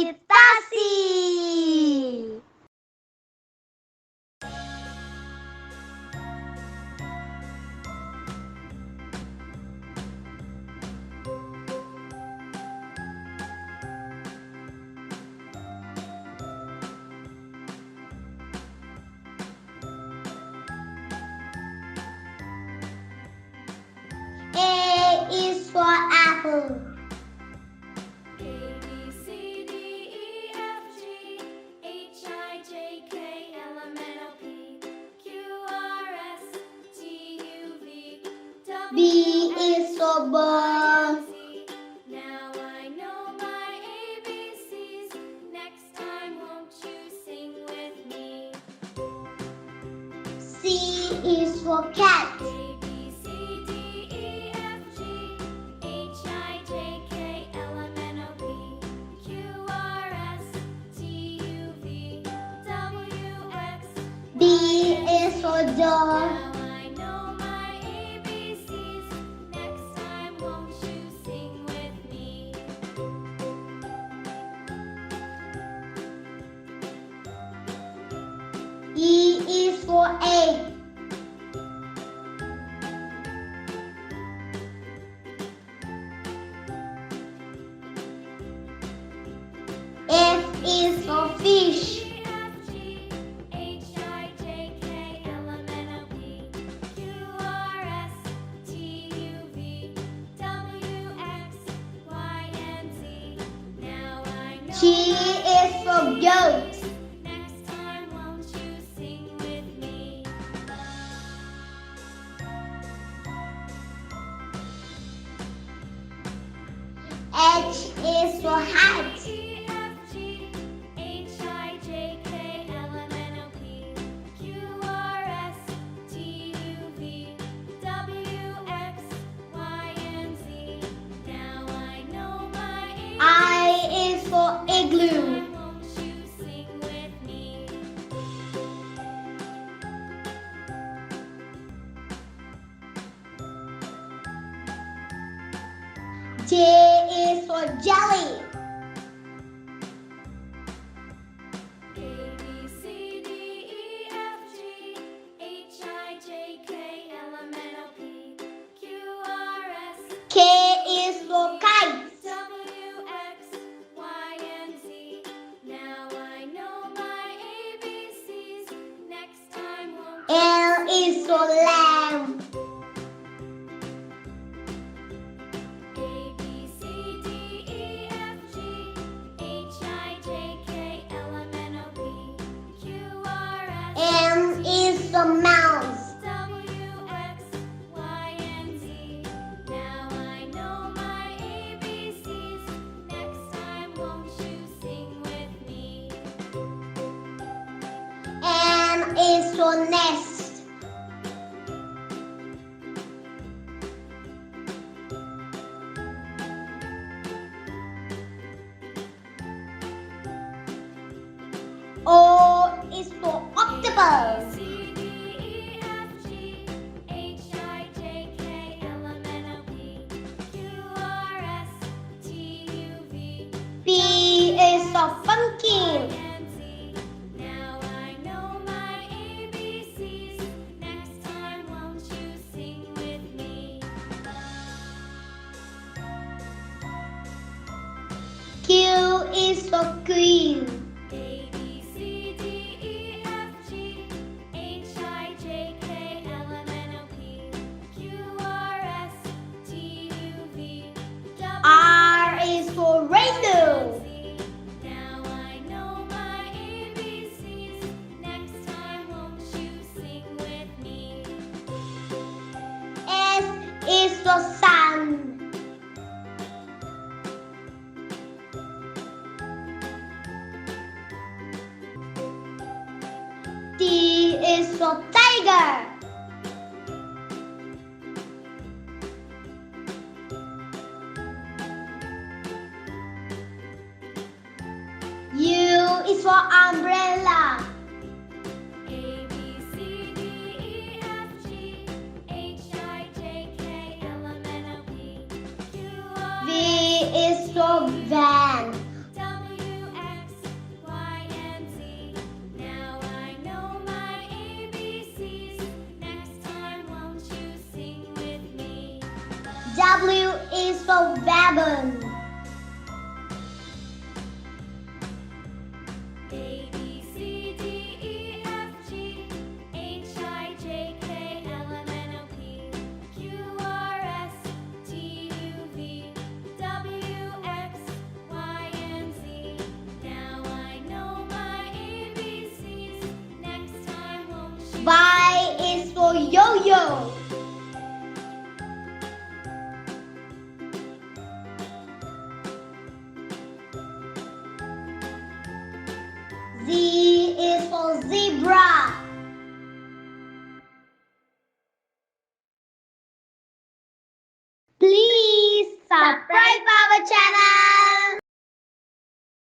Meditasi. A is for apple. B is for ball. Now I know my ABCs. Next time, won't you sing with me? C is for cat. A, B, C, D, E, F, G, H, I, J, K, L, M, N, O, P, Q, R, S, T, U, V, W, X. D is for dog. Now I know my ABCs. Next time, won't you sing with me? E is for egg. F is for fish. E, F, G, H, I, J, K, L, M, N, O, P, Q, R, S, T, U, V, W, X, Y, and Z. Now I know G my is for goat. Next time, won't you sing with me? H is for hat. E, F, G, H, I, J, K, L, M, N, O, P, Q, R, S, T, U, V, W, X, Y, and Z. Now I know my I is for igloo. Why won't you sing with me? J is for jelly. A, B, C, D, E, F, G, H, I, J, K, L, M, N, O, P, Q, R, S, K is for kite. W, X, Y, and Z. Now I know my ABCs. Next time, won't you L is for lamb. A, B, C, D, E, F, G, H, I, J, K, L, M, N, O, P, Q, R, S, M is for mouse. W, X, Y, and Z. Now I know my ABCs. Next time, won't you sing with me? N is for nest. O is for octopus. C, D, E, F, G, H, I, J, K, L, M, N, O, P, Q, R, S, T, U, V, P is for pumpkin. and Z. Now I know my ABCs. Next time, won't you sing with me? Q is for queen. A, B, C, D, E, F, G, H, I, J, K, L, M, N, O, P, Q, R, S, T, U, V, W, R is for rhino. Z. Now I know my ABCs. Next time, won't you sing with me? S is for sun. T is for tiger. U is for umbrella. A, B, C, D, E, F, G, H, I, J, K, L, M, N, O, P, Q, R, V is for van. W, W is for wagon. A, B, C, D, E, F, G, H, I, J, K, L, M, N, O, P, Q, R, S, T, U, V, W, X, Y, and Z. Now I know my ABCs. Next time won't you? Y is for yo-yo. Z is for zebra.